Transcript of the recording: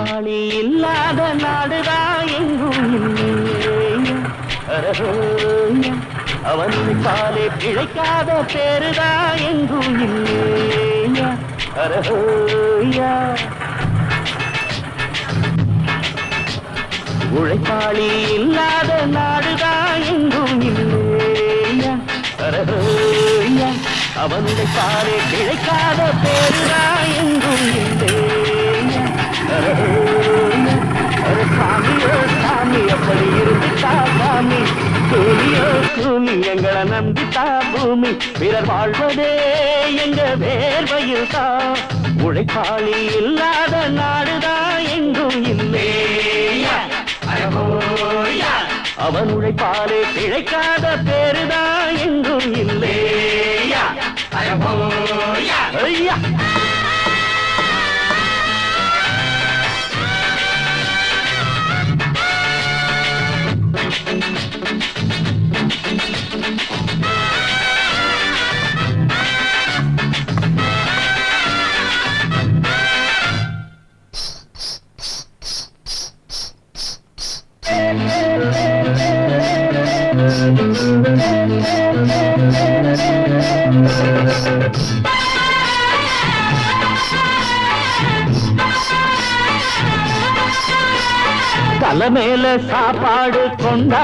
உழைப்பாளி இல்லாத நாடுதான் எங்கும் இல்லையா அரஹோயா அவன் உழைப்பாலே பிழைக்காத பேருதான் எங்கும் இல்லையா அரஹோயா உழைப்பாளி இல்லாத நாடுதான் எங்கும் இல்லையா அரஹோயா அவன் உழைப்பாலே பிழைக்காத பேருதான் எங்கும் இல்லையா அரஹோயா அர சாமியோ சாமி அப்படி இருந்துட்டா சாமி கூலியோ கூலி எங்களை நம்பித்தா பூமி பிறர் வாழ்வதே எங்க வேர்வையில் தான் உழைப்பாளி இல்லாத நாடுதான் எங்கும் இல்லையா அவன் உழைப்பாலே பிழைக்காத பேருதான் எங்கும் இல்லையா ஐயா தலை மேல சாப்பாடு கொண்டா